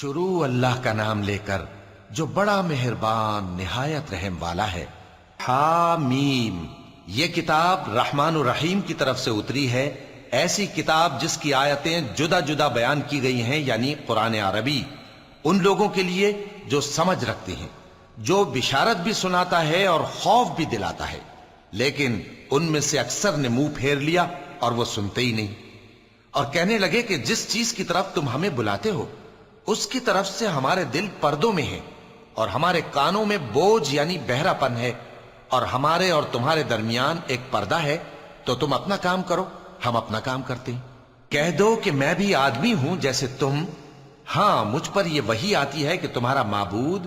شروع اللہ کا نام لے کر جو بڑا مہربان نہایت رحم والا ہے۔ حامیم، یہ کتاب رحمان الرحیم کی طرف سے اتری ہے، ایسی کتاب جس کی آیتیں جدا جدا بیان کی گئی ہیں، یعنی قرآن عربی ان لوگوں کے لیے جو سمجھ رکھتے ہیں، جو بشارت بھی سناتا ہے اور خوف بھی دلاتا ہے، لیکن ان میں سے اکثر نے منہ پھیر لیا اور وہ سنتے ہی نہیں، اور کہنے لگے کہ جس چیز کی طرف تم ہمیں بلاتے ہو اس کی طرف سے ہمارے دل پردوں میں ہیں اور ہمارے کانوں میں بوجھ یعنی بہرا پن ہے، اور ہمارے اور تمہارے درمیان ایک پردہ ہے، تو تم اپنا کام کرو، ہم اپنا کام کرتے ہیں۔ کہہ دو کہ میں بھی آدمی ہوں جیسے تم، ہاں مجھ پر یہ وحی آتی ہے کہ تمہارا معبود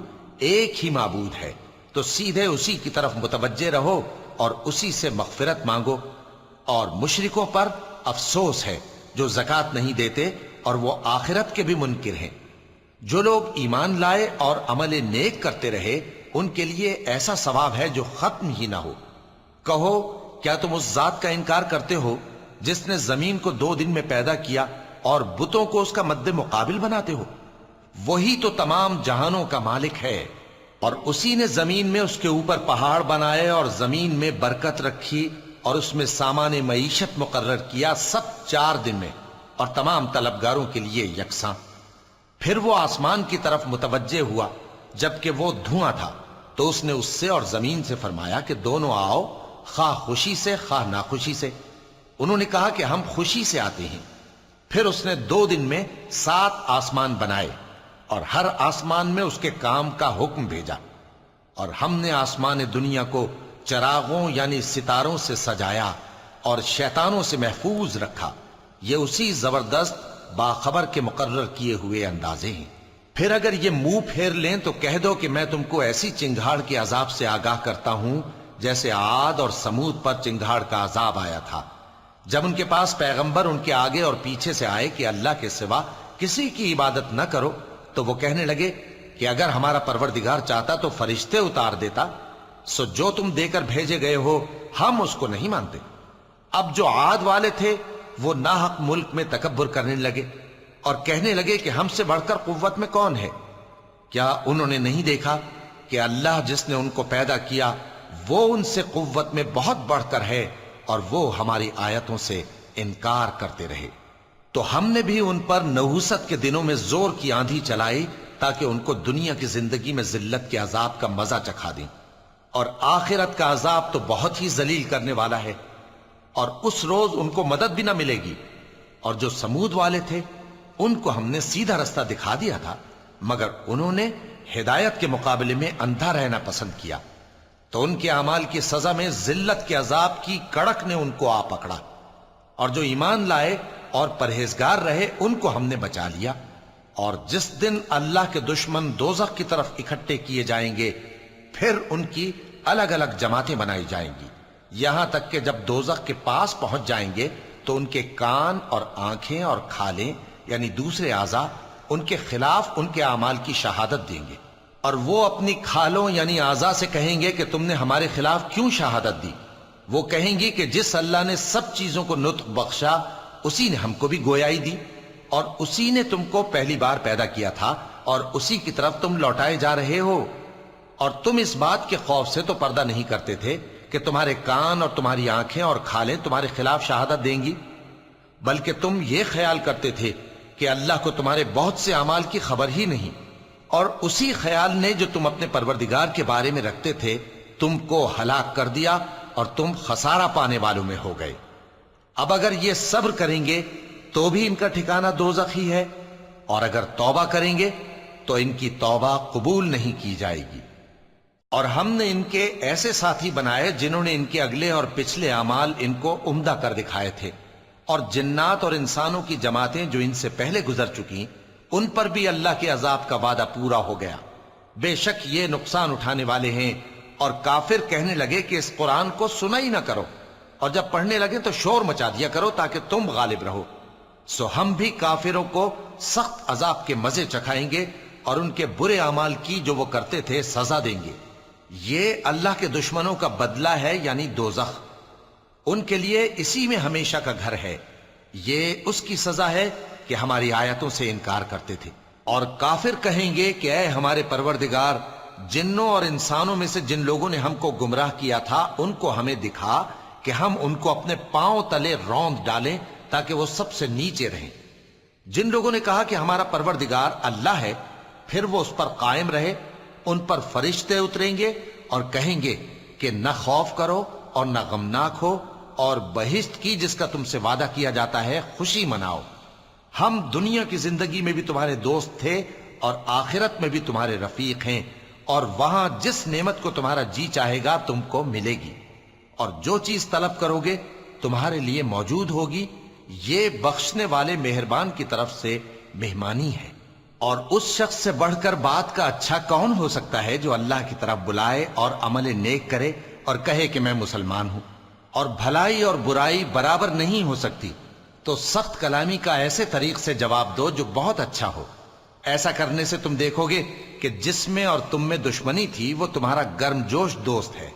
ایک ہی معبود ہے، تو سیدھے اسی کی طرف متوجہ رہو اور اسی سے مغفرت مانگو۔ اور مشرکوں پر افسوس ہے جو زکوٰۃ نہیں دیتے اور وہ آخرت کے بھی منکر ہیں۔ جو لوگ ایمان لائے اور عمل نیک کرتے رہے ان کے لیے ایسا ثواب ہے جو ختم ہی نہ ہو۔ کہو کیا تم اس ذات کا انکار کرتے ہو جس نے زمین کو 2 دن میں پیدا کیا اور بتوں کو اس کا مد مقابل بناتے ہو؟ وہی تو تمام جہانوں کا مالک ہے، اور اسی نے زمین میں اس کے اوپر پہاڑ بنائے اور زمین میں برکت رکھی اور اس میں سامان معیشت مقرر کیا، سب 4 دن میں، اور تمام طلبگاروں کے لیے یکساں۔ پھر وہ آسمان کی طرف متوجہ ہوا جبکہ وہ دھواں تھا، تو اس نے اس سے اور زمین سے فرمایا کہ دونوں آؤ، خواہ خوشی سے خواہ ناخوشی سے۔ انہوں نے کہا کہ ہم خوشی سے آتے ہیں۔ پھر اس نے 2 دن میں 7 آسمان بنائے اور ہر آسمان میں اس کے کام کا حکم بھیجا، اور ہم نے آسمان دنیا کو چراغوں یعنی ستاروں سے سجایا اور شیطانوں سے محفوظ رکھا۔ یہ اسی زبردست باخبر کے مقرر کیے ہوئے اندازے ہیں۔ پھر اگر یہ منہ پھیر لیں تو کہہ دو کہ میں تم کو ایسی چنگھاڑ کے عذاب سے آگاہ کرتا ہوں جیسے عاد اور سمود پر چنگھاڑ کا عذاب آیا تھا، جب ان کے پاس پیغمبر ان کے آگے اور پیچھے سے آئے کہ اللہ کے سوا کسی کی عبادت نہ کرو، تو وہ کہنے لگے کہ اگر ہمارا پروردگار چاہتا تو فرشتے اتار دیتا، سو جو تم دے کر بھیجے گئے ہو ہم اس کو نہیں مانتے۔ اب جو عاد والے تھے وہ ناحق ملک میں تکبر کرنے لگے اور کہنے لگے کہ ہم سے بڑھ کر قوت میں کون ہے؟ کیا انہوں نے نہیں دیکھا کہ اللہ جس نے ان کو پیدا کیا وہ ان سے قوت میں بہت بڑھ کر ہے، اور وہ ہماری آیتوں سے انکار کرتے رہے۔ تو ہم نے بھی ان پر نحوست کے دنوں میں زور کی آندھی چلائی تاکہ ان کو دنیا کی زندگی میں ذلت کے عذاب کا مزہ چکھا دیں، اور آخرت کا عذاب تو بہت ہی ذلیل کرنے والا ہے، اور اس روز ان کو مدد بھی نہ ملے گی۔ اور جو سمود والے تھے ان کو ہم نے سیدھا رستہ دکھا دیا تھا، مگر انہوں نے ہدایت کے مقابلے میں اندھا رہنا پسند کیا، تو ان کے اعمال کی سزا میں ذلت کے عذاب کی کڑک نے ان کو آ پکڑا۔ اور جو ایمان لائے اور پرہیزگار رہے ان کو ہم نے بچا لیا۔ اور جس دن اللہ کے دشمن دوزخ کی طرف اکٹھے کیے جائیں گے پھر ان کی الگ الگ جماعتیں بنائی جائیں گی، یہاں تک کہ جب دوزخ کے پاس پہنچ جائیں گے تو ان کے کان اور آنکھیں اور کھالیں یعنی دوسرے اعضاء ان کے خلاف ان کے اعمال کی شہادت دیں گے، اور وہ اپنی کھالوں یعنی اعضاء سے کہیں گے کہ تم نے ہمارے خلاف کیوں شہادت دی؟ وہ کہیں گی کہ جس اللہ نے سب چیزوں کو نطق بخشا اسی نے ہم کو بھی گویائی دی، اور اسی نے تم کو پہلی بار پیدا کیا تھا اور اسی کی طرف تم لوٹائے جا رہے ہو۔ اور تم اس بات کے خوف سے تو پردہ نہیں کرتے تھے کہ تمہارے کان اور تمہاری آنکھیں اور کھالیں تمہارے خلاف شہادت دیں گی، بلکہ تم یہ خیال کرتے تھے کہ اللہ کو تمہارے بہت سے اعمال کی خبر ہی نہیں، اور اسی خیال نے جو تم اپنے پروردگار کے بارے میں رکھتے تھے تم کو ہلاک کر دیا اور تم خسارہ پانے والوں میں ہو گئے۔ اب اگر یہ صبر کریں گے تو بھی ان کا ٹھکانہ دوزخ ہی ہے، اور اگر توبہ کریں گے تو ان کی توبہ قبول نہیں کی جائے گی۔ اور ہم نے ان کے ایسے ساتھی بنائے جنہوں نے ان کے اگلے اور پچھلے اعمال ان کو عمدہ کر دکھائے تھے، اور جنات اور انسانوں کی جماعتیں جو ان سے پہلے گزر چکی ان پر بھی اللہ کے عذاب کا وعدہ پورا ہو گیا۔ بے شک یہ نقصان اٹھانے والے ہیں۔ اور کافر کہنے لگے کہ اس قرآن کو سنا ہی نہ کرو، اور جب پڑھنے لگے تو شور مچا دیا کرو تاکہ تم غالب رہو۔ سو ہم بھی کافروں کو سخت عذاب کے مزے چکھائیں گے اور ان کے برے اعمال کی جو وہ کرتے تھے سزا دیں گے۔ یہ اللہ کے دشمنوں کا بدلہ ہے یعنی دوزخ، ان کے لیے اسی میں ہمیشہ کا گھر ہے۔ یہ اس کی سزا ہے کہ ہماری آیتوں سے انکار کرتے تھے۔ اور کافر کہیں گے کہ اے ہمارے پروردگار، جنوں اور انسانوں میں سے جن لوگوں نے ہم کو گمراہ کیا تھا ان کو ہمیں دکھا کہ ہم ان کو اپنے پاؤں تلے روند ڈالیں تاکہ وہ سب سے نیچے رہیں۔ جن لوگوں نے کہا کہ ہمارا پروردگار اللہ ہے، پھر وہ اس پر قائم رہے، ان پر فرشتے اتریں گے اور کہیں گے کہ نہ خوف کرو اور نہ غمناک ہو، اور بہشت کی جس کا تم سے وعدہ کیا جاتا ہے خوشی مناؤ۔ ہم دنیا کی زندگی میں بھی تمہارے دوست تھے اور آخرت میں بھی تمہارے رفیق ہیں، اور وہاں جس نعمت کو تمہارا جی چاہے گا تم کو ملے گی، اور جو چیز طلب کرو گے تمہارے لیے موجود ہوگی۔ یہ بخشنے والے مہربان کی طرف سے مہمانی ہے۔ اور اس شخص سے بڑھ کر بات کا اچھا کون ہو سکتا ہے جو اللہ کی طرف بلائے اور عمل نیک کرے اور کہے کہ میں مسلمان ہوں۔ اور بھلائی اور برائی برابر نہیں ہو سکتی، تو سخت کلامی کا ایسے طریق سے جواب دو جو بہت اچھا ہو۔ ایسا کرنے سے تم دیکھو گے کہ جس میں اور تم میں دشمنی تھی وہ تمہارا گرم جوش دوست ہے،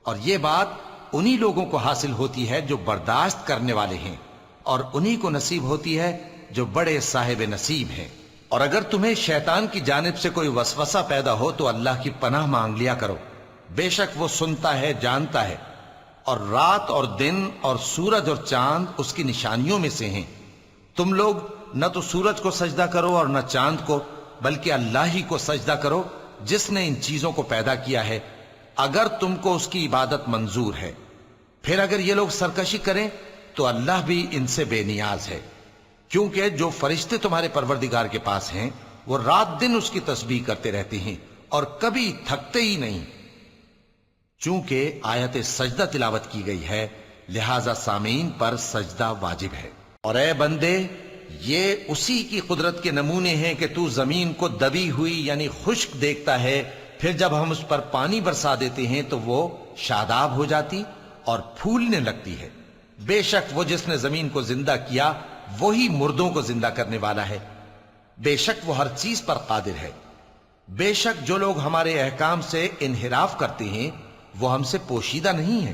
اور یہ بات انہی لوگوں کو حاصل ہوتی ہے جو برداشت کرنے والے ہیں، اور انہی کو نصیب ہوتی ہے جو بڑے صاحب نصیب ہیں۔ اور اگر تمہیں شیطان کی جانب سے کوئی وسوسہ پیدا ہو تو اللہ کی پناہ مانگ لیا کرو، بے شک وہ سنتا ہے، جانتا ہے۔ اور رات اور دن اور سورج اور چاند اس کی نشانیوں میں سے ہیں۔ تم لوگ نہ تو سورج کو سجدہ کرو اور نہ چاند کو، بلکہ اللہ ہی کو سجدہ کرو جس نے ان چیزوں کو پیدا کیا ہے، اگر تم کو اس کی عبادت منظور ہے۔ پھر اگر یہ لوگ سرکشی کریں تو اللہ بھی ان سے بے نیاز ہے، کیونکہ جو فرشتے تمہارے پروردگار کے پاس ہیں وہ رات دن اس کی تسبیح کرتے رہتے ہیں اور کبھی تھکتے ہی نہیں۔ چونکہ آیت سجدہ تلاوت کی گئی ہے لہذا سامعین پر سجدہ واجب ہے۔ اور اے بندے، یہ اسی کی قدرت کے نمونے ہیں کہ تو زمین کو دبی ہوئی یعنی خشک دیکھتا ہے، پھر جب ہم اس پر پانی برسا دیتے ہیں تو وہ شاداب ہو جاتی اور پھولنے لگتی ہے۔ بے شک وہ جس نے زمین کو زندہ کیا وہی مردوں کو زندہ کرنے والا ہے، بے شک وہ ہر چیز پر قادر ہے۔ بے شک جو لوگ ہمارے احکام سے انحراف کرتے ہیں وہ ہم سے پوشیدہ نہیں ہے۔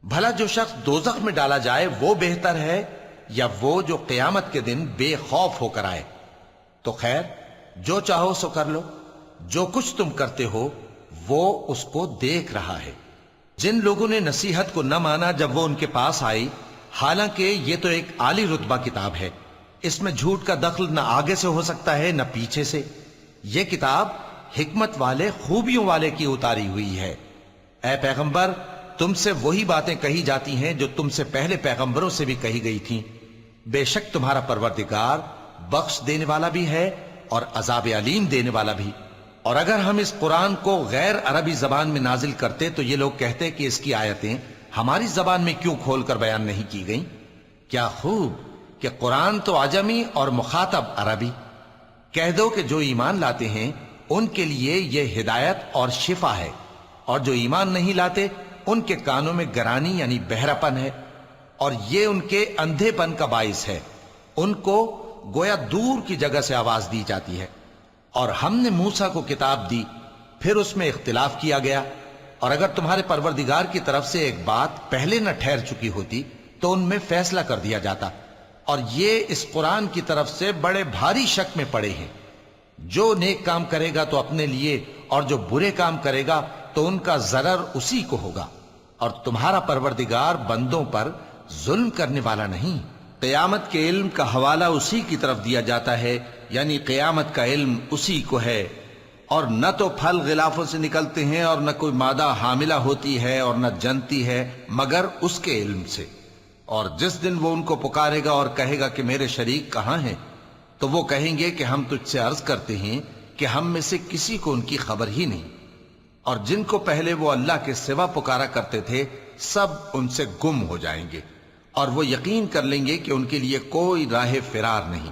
بھلا جو شخص دوزخ میں ڈالا جائے وہ بہتر ہے یا وہ جو قیامت کے دن بے خوف ہو کر آئے؟ تو خیر، جو چاہو سو کر لو، جو کچھ تم کرتے ہو وہ اس کو دیکھ رہا ہے۔ جن لوگوں نے نصیحت کو نہ مانا جب وہ ان کے پاس آئی، حالانکہ یہ تو ایک عالی رتبہ کتاب ہے، اس میں جھوٹ کا دخل نہ آگے سے ہو سکتا ہے نہ پیچھے سے۔ یہ کتاب حکمت والے، خوبیوں والے کی اتاری ہوئی ہے۔ اے پیغمبر، تم سے وہی باتیں کہی جاتی ہیں جو تم سے پہلے پیغمبروں سے بھی کہی گئی تھیں۔ بے شک تمہارا پروردگار بخش دینے والا بھی ہے اور عذاب علیم دینے والا بھی۔ اور اگر ہم اس قرآن کو غیر عربی زبان میں نازل کرتے تو یہ لوگ کہتے کہ اس کی آیتیں ہماری زبان میں کیوں کھول کر بیان نہیں کی گئیں؟ کیا خوب کہ قرآن تو عجمی اور مخاطب عربی۔ کہہ دو کہ جو ایمان لاتے ہیں ان کے لیے یہ ہدایت اور شفا ہے، اور جو ایمان نہیں لاتے ان کے کانوں میں گرانی یعنی بہراپن ہے، اور یہ ان کے اندھے پن کا باعث ہے۔ ان کو گویا دور کی جگہ سے آواز دی جاتی ہے۔ اور ہم نے موسیٰ کو کتاب دی، پھر اس میں اختلاف کیا گیا، اور اگر تمہارے پروردگار کی طرف سے ایک بات پہلے نہ ٹھہر چکی ہوتی تو ان میں فیصلہ کر دیا جاتا۔ اور یہ اس قرآن کی طرف سے بڑے بھاری شک میں پڑے ہیں۔ جو نیک کام کرے گا تو اپنے لیے، اور جو برے کام کرے گا تو ان کا ضرر اسی کو ہوگا، اور تمہارا پروردگار بندوں پر ظلم کرنے والا نہیں۔ قیامت کے علم کا حوالہ اسی کی طرف دیا جاتا ہے، یعنی قیامت کا علم اسی کو ہے۔ اور نہ تو پھل غلافوں سے نکلتے ہیں اور نہ کوئی مادہ حاملہ ہوتی ہے اور نہ جنتی ہے مگر اس کے علم سے۔ اور جس دن وہ ان کو پکارے گا اور کہے گا کہ میرے شریک کہاں ہیں، تو وہ کہیں گے کہ ہم تجھ سے عرض کرتے ہیں کہ ہم میں سے کسی کو ان کی خبر ہی نہیں، اور جن کو پہلے وہ اللہ کے سوا پکارا کرتے تھے سب ان سے گم ہو جائیں گے، اور وہ یقین کر لیں گے کہ ان کے لیے کوئی راہ فرار نہیں۔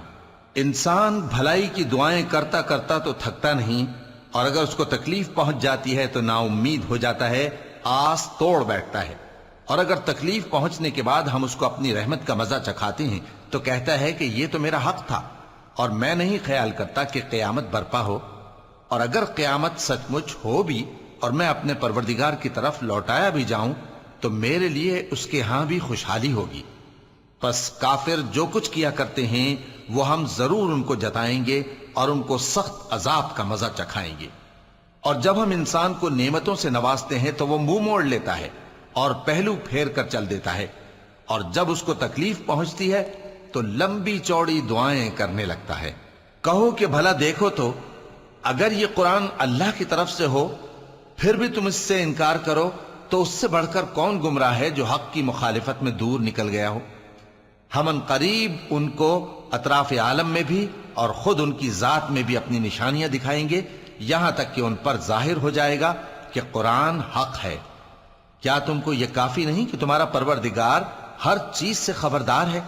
انسان بھلائی کی دعائیں کرتا کرتا تو تھکتا نہیں، اور اگر اس کو تکلیف پہنچ جاتی ہے تو نا امید ہو جاتا ہے، آس توڑ بیٹھتا ہے۔ اور اگر تکلیف پہنچنے کے بعد ہم اس کو اپنی رحمت کا مزہ چکھاتے ہیں تو کہتا ہے کہ یہ تو میرا حق تھا، اور میں نہیں خیال کرتا کہ قیامت برپا ہو۔ اور اگر قیامت سچ مچ ہو بھی اور میں اپنے پروردگار کی طرف لوٹایا بھی جاؤں تو میرے لیے اس کے ہاں بھی خوشحالی ہوگی۔ پس کافر جو کچھ کیا کرتے ہیں وہ ہم ضرور ان کو جتائیں گے اور ان کو سخت عذاب کا مزہ چکھائیں گے۔ اور جب ہم انسان کو نعمتوں سے نوازتے ہیں تو وہ منہ موڑ لیتا ہے اور پہلو پھیر کر چل دیتا ہے، اور جب اس کو تکلیف پہنچتی ہے تو لمبی چوڑی دعائیں کرنے لگتا ہے۔ کہو کہ بھلا دیکھو تو اگر یہ قرآن اللہ کی طرف سے ہو پھر بھی تم اس سے انکار کرو تو اس سے بڑھ کر کون گمراہ ہے جو حق کی مخالفت میں دور نکل گیا ہو۔ ہم ان قریب ان کو اطراف عالم میں بھی اور خود ان کی ذات میں بھی اپنی نشانیاں دکھائیں گے، یہاں تک کہ ان پر ظاہر ہو جائے گا کہ قرآن حق ہے۔ کیا تم کو یہ کافی نہیں کہ تمہارا پروردگار ہر چیز سے خبردار ہے؟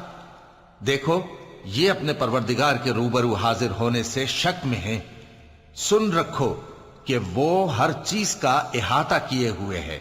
دیکھو یہ اپنے پروردگار کے روبرو حاضر ہونے سے شک میں ہیں، سن رکھو کہ وہ ہر چیز کا احاطہ کیے ہوئے ہے۔